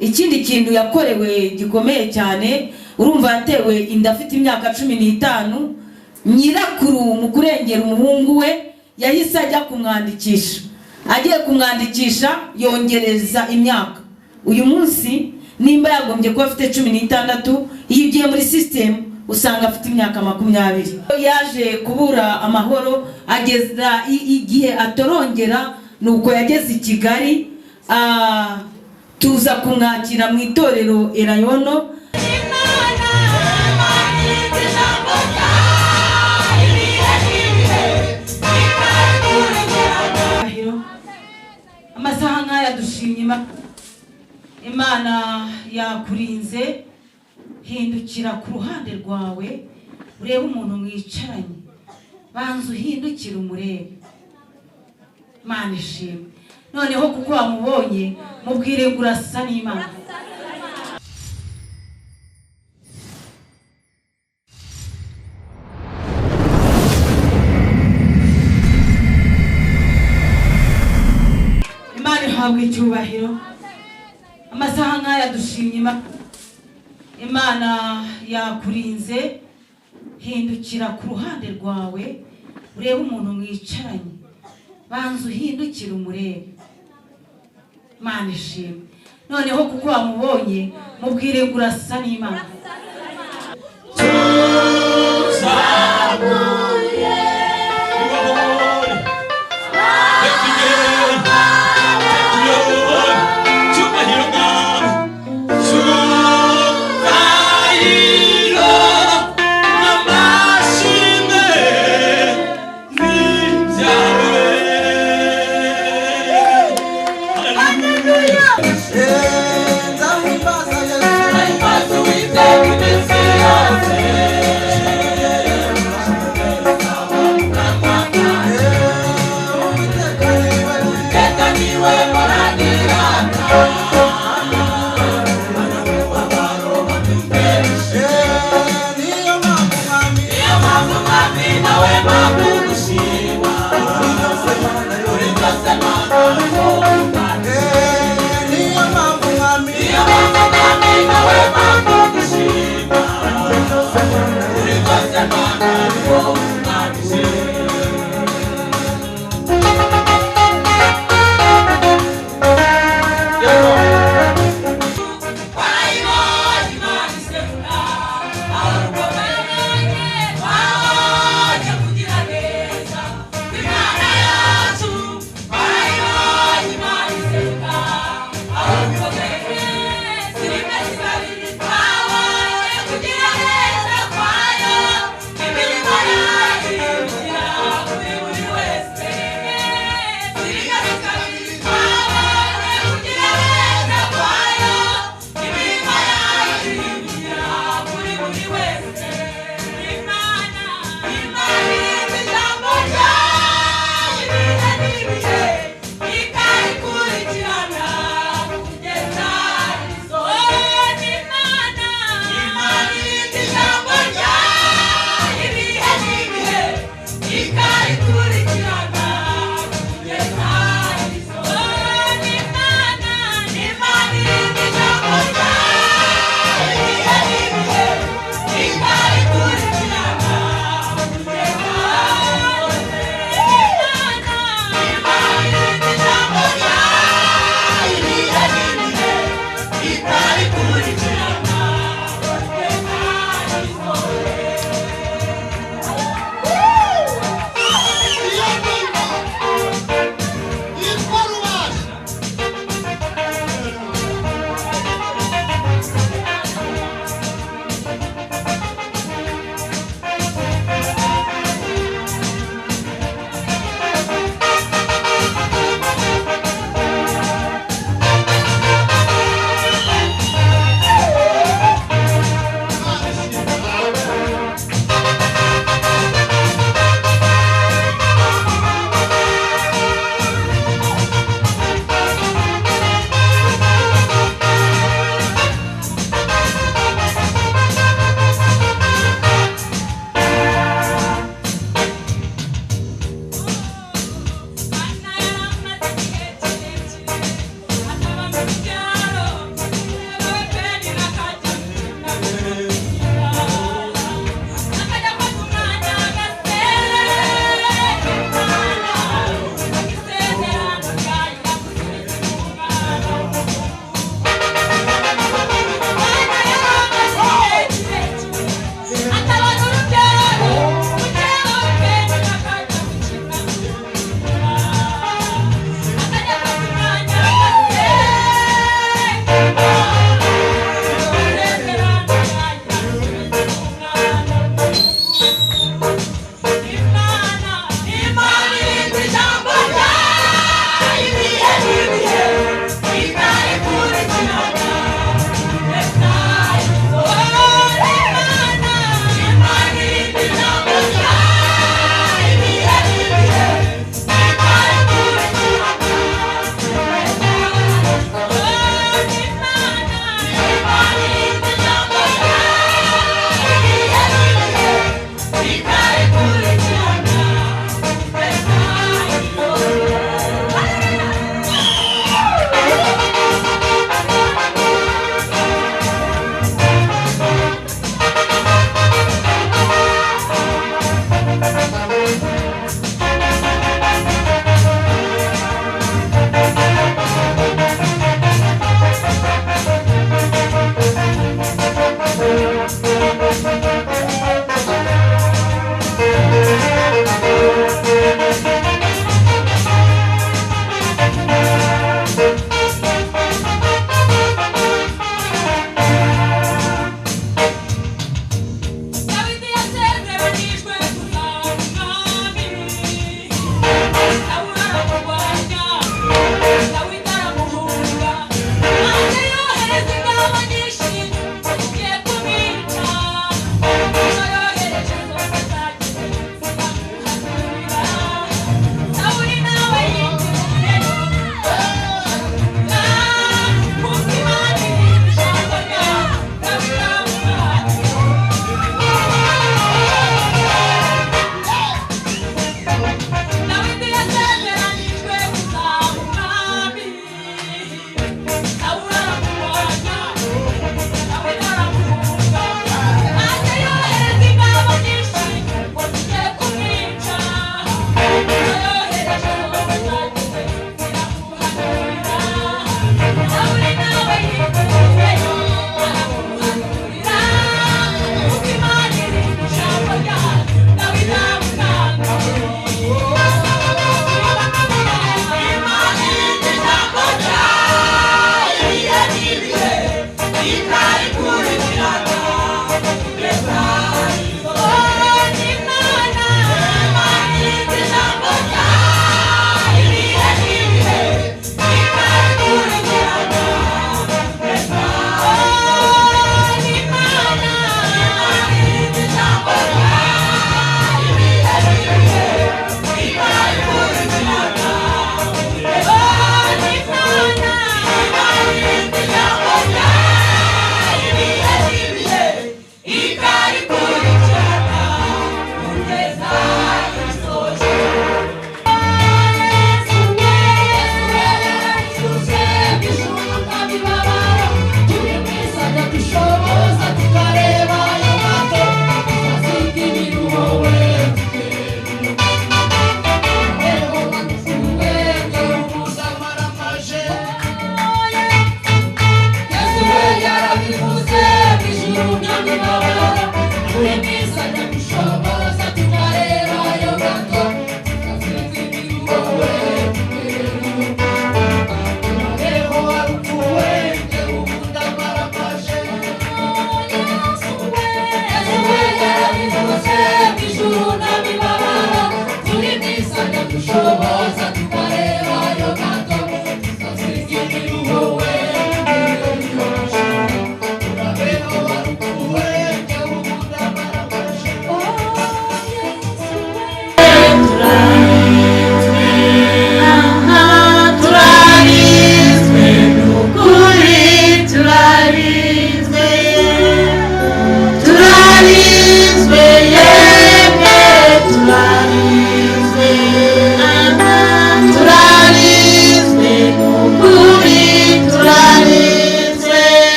ikindi kintu yakorewe gikomeye cyane urumva yatewe inda afite imyaka 15 nyirakuru mu kurengera umuhungu we yahise ajya kumwandikisha agiye kumwandikisha yongereza imyaka uyu munsi nimba yagombye kuba afite 16 iyo ugiye muri system usanga afite imyaka 20 yaje kubura amahoro ageza igihe atorongera nuko yageze i Kigali tuza kumwakira mu itorero Elayono amasaha nk'aya dushimye Imana yakurinze hindukira ku ruhande rwawe urebe umuntu mwicaranye banza uhindukira umurebe Imana ishimwe noneho kuko wamubonye mubwire ngo urasa n'Imana Imana ihabwe icyubahiro amasaha nk'aya dushimye Imana yakurinze hindukira ku ruhande rwawe urebe umuntu mwicaranye banza uhindukira umurebe Imana ishimwe noneho kuko wamubonye mubwire ngo urasa n'Imana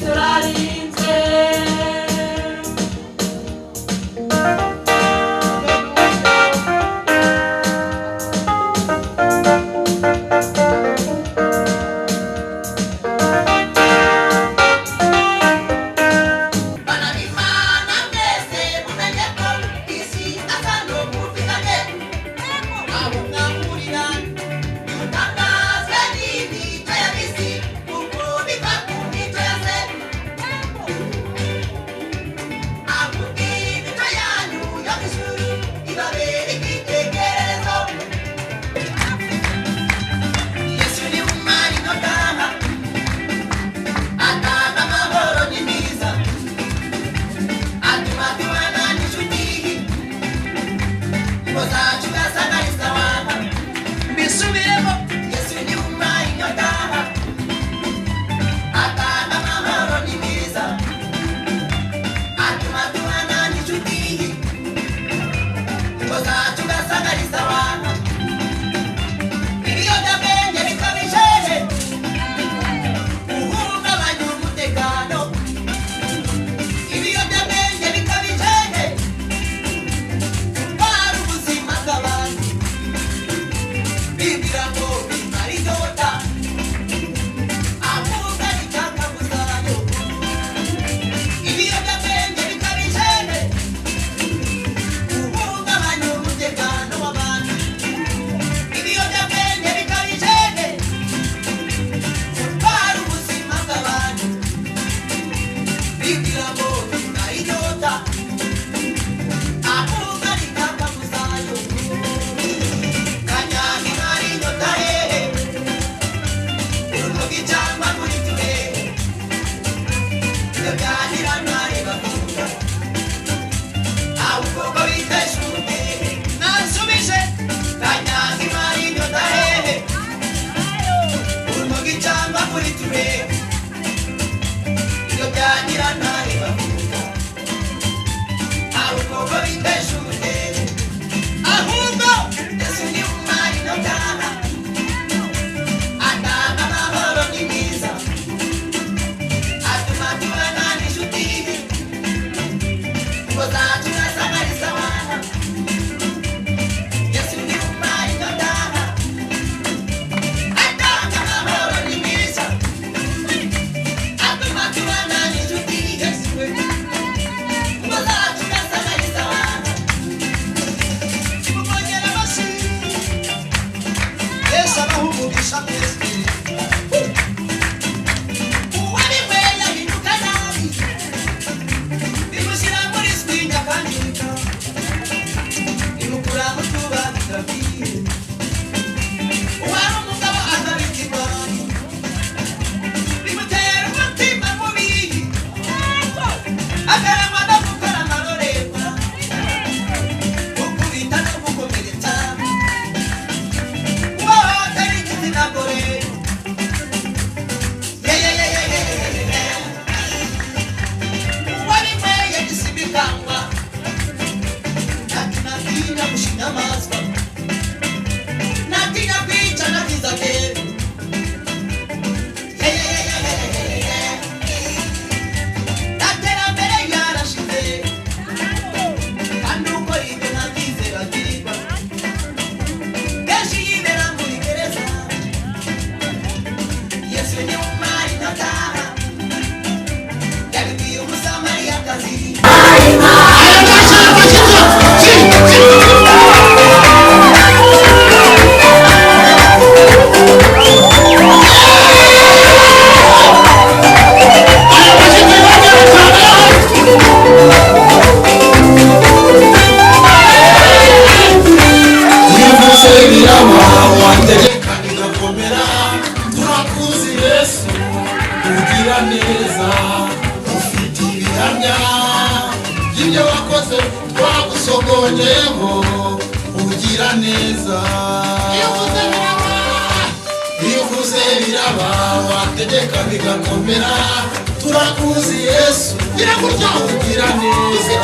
Turarinzwe twese twagusogonyeho ugira neza. Iyo uvuze biraba wategeka bigakomera. Turakuzi Yesu gira gutya ugira neza.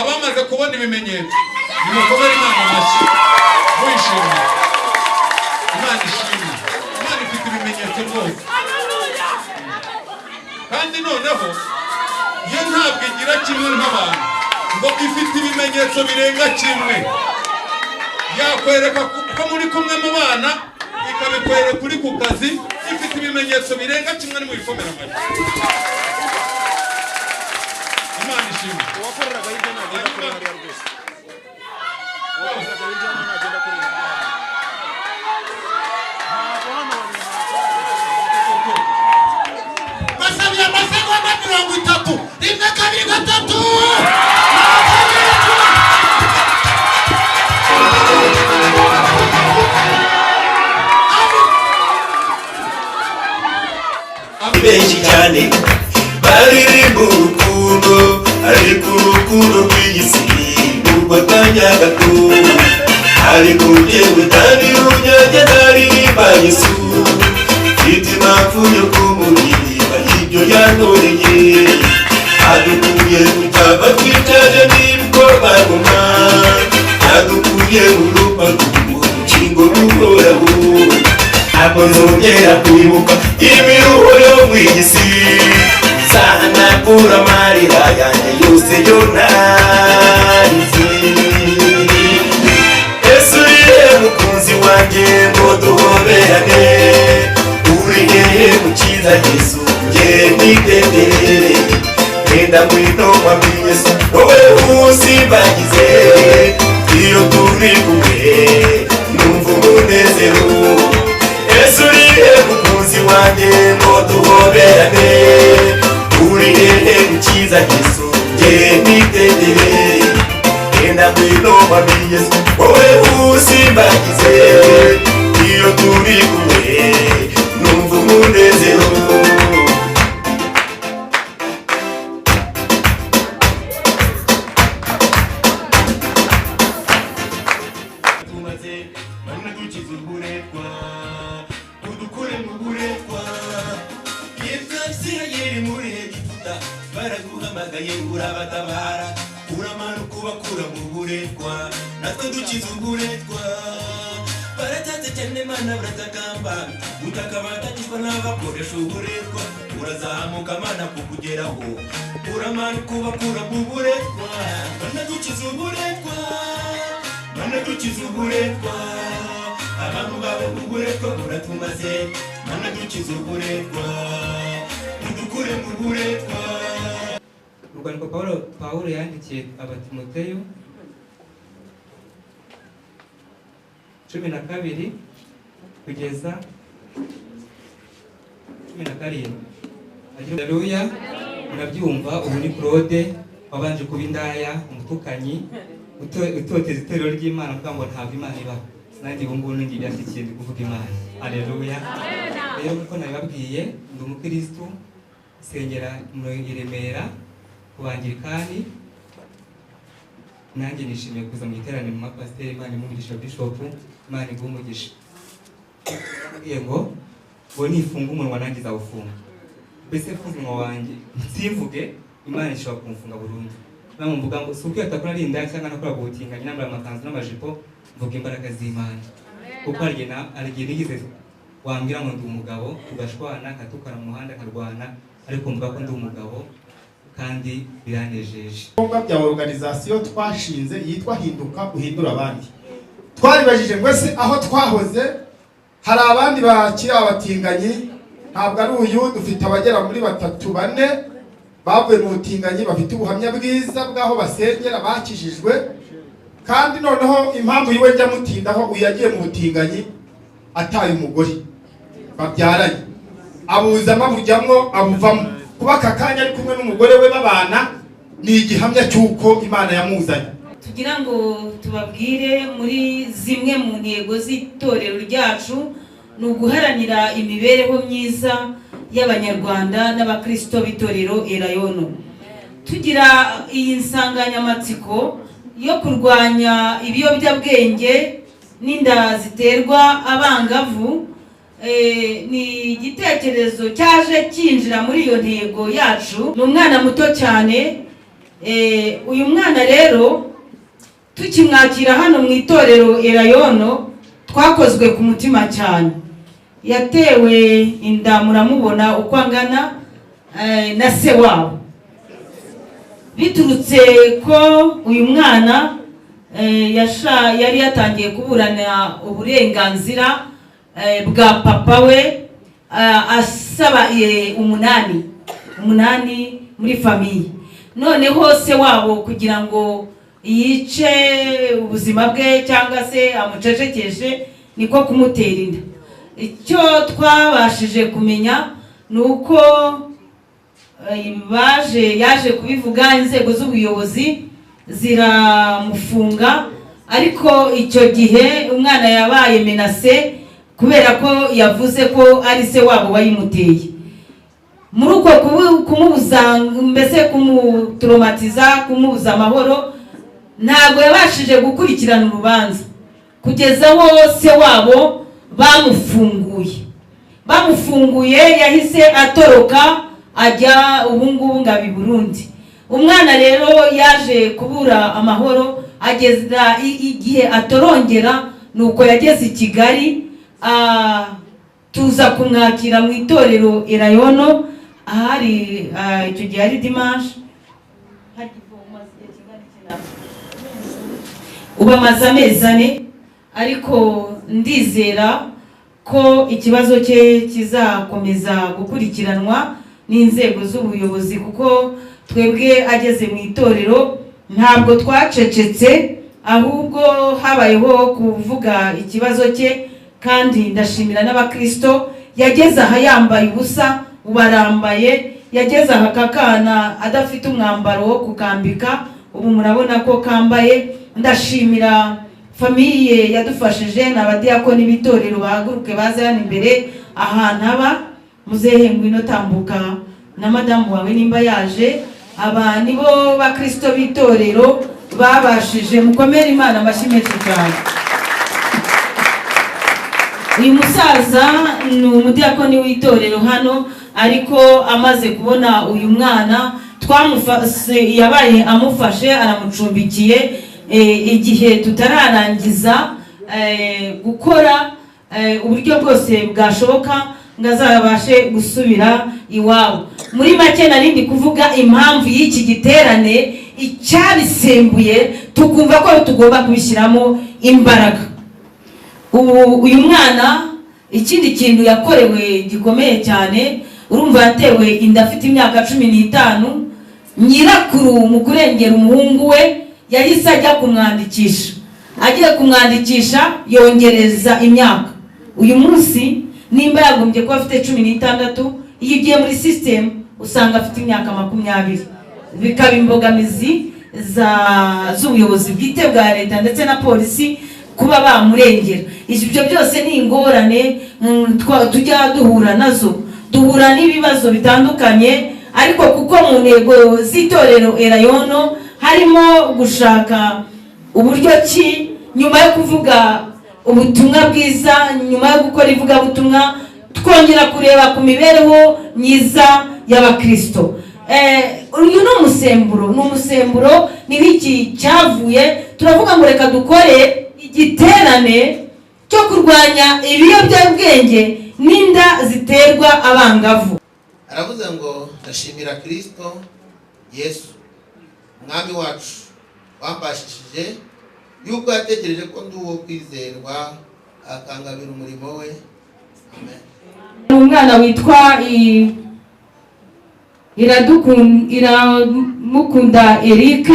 abamaze kubona ibimenyetso nimukomere Imana amashyi wishimye. Imana ishimye, Imana ifite ibimenyetso rwose. Kandi noneho yo ntabwo igira kimwe nk'abantu ngo ifite ibimenyetso birenga kimwe. Yakwereka ko muri kumwe mu bana, ikabikwereka uri ku kazi, ifite ibimenyetso birenga kimwe. Nimuyikomere amashyi. Imana ishimwe. Uwakoreraga hirya nagenda kuri hariya rwose. Uwakoreraga hirya nagenda kuri hariya. Ntabwo hano basabiye amasegonda 30. Rimwe kabiri gatatu. benshi cyane baririmba urukundo, ariko urukundo rw'iyisi rw'akanya gato. Ariko njyewe ntarirunyange ntaririmba Yesu, mfite impamvu yo kumuririmba ibyo yankoreye. Adukuye mu cyaba twicaje n'ibikorwa ngoma, adukuye mu rubago urukingo ruhoraho. Ntabwo nzongera kwibuka imiruho yo mw'isi, nzahanagura amarira yanjye yose yo narize. Yesu ye mukunzi wanjye ngo duhoberane, uri hehe mukiza Yesu njye nidendere. Genda ngwino mwami Yesu wowe usimbagize, iyo turi kumwe numva umunezero. tuberane uri hehe gukiza Yesu nge nitendere enda mwino mwami Yesu wowe usimbagize iyo turi kumwe numva umunezero baraguhamagaye urabatabara uramanuka ubakura mu buretwa natwe dukiza uburetwa baratatse cyane mana baratakamba utaka batagishwa n'abakoresha uburetwa urazamuka mana kukugeraho uramanuka ubakura mu buretwa mana dukiza uburetwa mana dukiza uburetwa abantu bawe mu buretwa uratumaze mana dukiza uburetwa udukure mu buretwa. Urwandiko Pawulo yandikiye Abatimoteyo 12 kugeza 17. Haleluya. Murabyumva ubu ni Claude wabanje kuba indaya umutukanyi utoteza itorero ry'Imana kuko ngo ntabwo Imana ibaho. Nanjye ubu ngubu ngiye byashyikiye kuvuga Imana. Haleluya. Rero uko nabibabwiye ndi umukristo sengera mu Remera kubangirikani nanjye nishimiye kuza mu iterane mu mapasiteri Imana imugisha Bishop Imana igumugisha ngo nifunga umunwa nanjye zawufunga mbese funga umunwa wanjye simvuge Imana ishobora kumfunga burundu namwe mvuga ngo suko yatakora rinda cyangwa nakora gutinganya nambara amakanzu n'amajipo mvuga imbaraga z'Imana kuko arigiye nigize wambwira ngo ndi umugabo tugashwana katukana mu muhanda karwana ariko mvuga ko ndi umugabo kandi biranejeje. Ngombwa bya organization twashinze yitwa Hinduka uhindura abandi. Twaribajije ngo se aho twahoze hari abandi bakira abatinganyi ntabwo ari uyu dufite abagera muri 3-4 bavuye mu butinganyi bafite ubuhamya bwiza bwaho basengera bakijijwe kandi noneho impamvu yiwe njya mutindaho uyagiye mu butinganyi ataye umugore babyaranye abuza amavujyamwo abuvamo kuba kakanya ari kumwe n'umugore we babana ni igihamya cy'uko Imana yamuzanye. Tugira ngo tubabwire muri zimwe mu ntego z'itorero ryacu ni uguharanira imibereho myiza y'Abanyarwanda n'abakristo b'itorero Elayono. Tugira iyi nsanganyamatsiko yo kurwanya ibiyobyabwenge n'inda ziterwa abangavu. Ni igitekerezo cyaje kinjira muri iyo ntego yacu. Ni umwana muto cyane. Uyu mwana rero tukimwakira hano mu itorero Elayono twakozwe ku mutima cyane. Yatewe inda muramubona uko angana na se wabo biturutse ko uyu mwana yari yatangiye kuburana uburenganzira bwa papa we asaba umunani muri famiye. Noneho se wabo kugira ngo yice ubuzima bwe cyangwa se amucecekeshe niko kumutera inda. Icyo twabashije kumenya nuko yaje kubivuga inzego z'ubuyobozi ziramufunga ariko icyo gihe umwana yabaye menase kubera ko yavuze ko ari se wabo wayimuteye. Muri uko kumubuza mbese kumutraumatiza kumubuza amahoro ntabwo yabashije gukurikirana urubanza kugeza aho se wabo bamufunguye yahise atoroka ajya ubungubu ngabi Burundi. Umwana rero yaje kubura amahoro ageza igihe atorongera nuko yageze i Kigali tuza kumwakira mu itorero Elayono ahari icyo gihe ari dimanche ubamaze amezi 4 ariko ndizera ko ikibazo cye kizakomeza gukurikiranwa n'inzego z'ubuyobozi kuko twebwe ageze mu itorero ntabwo twacecetse ahubwo habayeho kuvuga ikibazo cye kandi ndashimira n'abakristo yageze aha yambaye ubusa barambaye, yageze aha kakana adafite umwambaro wo kukambika, ubu murabona ko kambaye. Ndashimira famiye yadufashije n'abadiyakoni b'itorero bahaguruke baze hano imbere ahantu aba. Muzehe ngwino tambuka na madamu wawe nimba yaje. Aba nibo bakristo b'itorero babashije, mukomere Imana amashyi menshi cyane. Uyu musaza ni umudiyakoni w'itorero hano, ariko amaze kubona uyu mwana yabaye amufashe aramucumbikiye igihe tutararangiza gukora uburyo bwose bwashoboka ngo azabashe gusubira iwabo. Muri make narindi kuvuga impamvu y'iki giterane, icyabisembuye tukumva ko tugomba kubishyiramo imbaraga. Uyu mwana ikindi kintu yakorewe gikomeye cyane, urumva yatewe inda afite imyaka 15. Nyirakuru mu kurengera umuhungu we yahise ajya kumwandikisha. Agiye kumwandikisha yongereza imyaka. Uyu munsi nimba yagombye kuba afite 16, iyo ugiye muri system usanga afite imyaka 20. Bikaba imbogamizi z'ubuyobozi bwite bwa leta ndetse na polisi kuba bamurengera. Ibyo byose ni ingorane tujya duhura nazo. Duhura n'ibibazo bitandukanye, ariko kuko mu ntego z'itorero Elayono harimo gushaka uburyo ki nyuma yo kuvuga ubutumwa bwiza, nyuma yo gukora ivugabutumwa, twongera kureba ku mibereho myiza y'abakristo. Uyu ni umusemburo n'ibiki cyavuye. Turavuga ngo reka dukore igiterane cyo kurwanya ibiyobyabwenge n'inda ziterwa abangavu. Aravuze ngo ndashimira Kristo Yesu mwami wacu wambashishije yuko yatekereje ko ndi uwo kwizerwa akangabira umurimo we. Amen. Umwana witwa Iramukunda Eric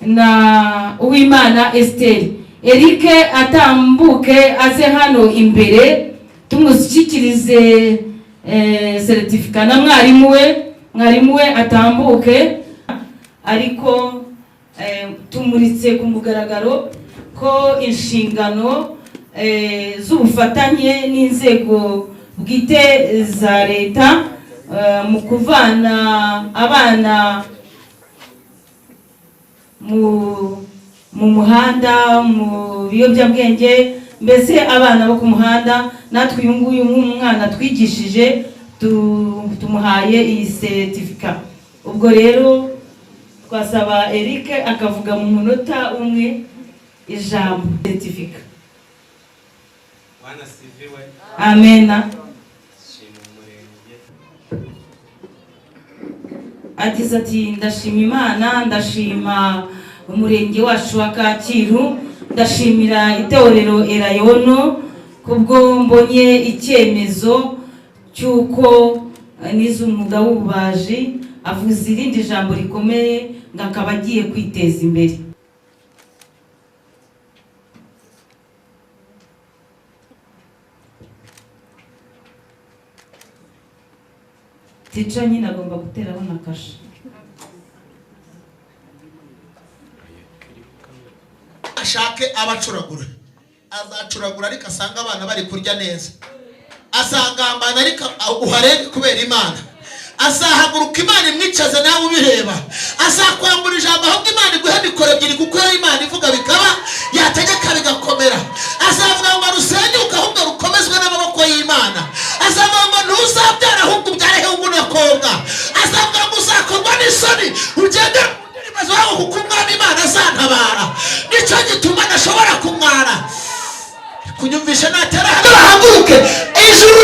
na Uwimana Esther. Eric atambuke aze hano imbere tumushyikirize certificate na mwarimu we atambuke. Ariko tumuritse ku mugaragaro ko inshingano z'ubufatanye n'inzego bwite za leta mu kuvana abana mu muhanda, mu biyobyabwenge, mbese abana bo ku muhanda, natwe uyu nguyu nk'umwana twigishije tumuhaye iyi certificate. Ubwo rero twasaba Eric akavuga mu munota umwe ijambo certificate. Bwana sifiwe. Amena. Ati ndashima Imana, ndashima umurenge wacu wa Kacyiru, ndashimira itorero Elayono kubwo mbonye icyemezo cyuko nize umwuga w'ububaji. Avuze irindi jambo rikomeye ngo akaba agiye kwiteza imbere. Ticha nyine agomba guteraho na kasha. Ashake abacuragura, azacuragura ariko asanga abana bari kurya neza, asangambana ariko uharenge kubera Imana, azahaguruka Imana imwicaze nawe ubireba, azakwambura ijambo ahubwo Imana iguhe mikoro ebyiri kuko Imana ivuga bikaba, yategeka bigakomera. Azavuga ngo rusenyuka ahubwo rukomezwe n'amaboko y'Imana. Azavuga ngo ntuzabyara ahubwo ubyare hungu n'akobwa. Azavuga ngo uzakorwa n'isoni ugende maze wawe kuko umwami Imana azantabara. Nicyo gituma ntashobora kumwara. Kunyumvisha natera haguruke ijuru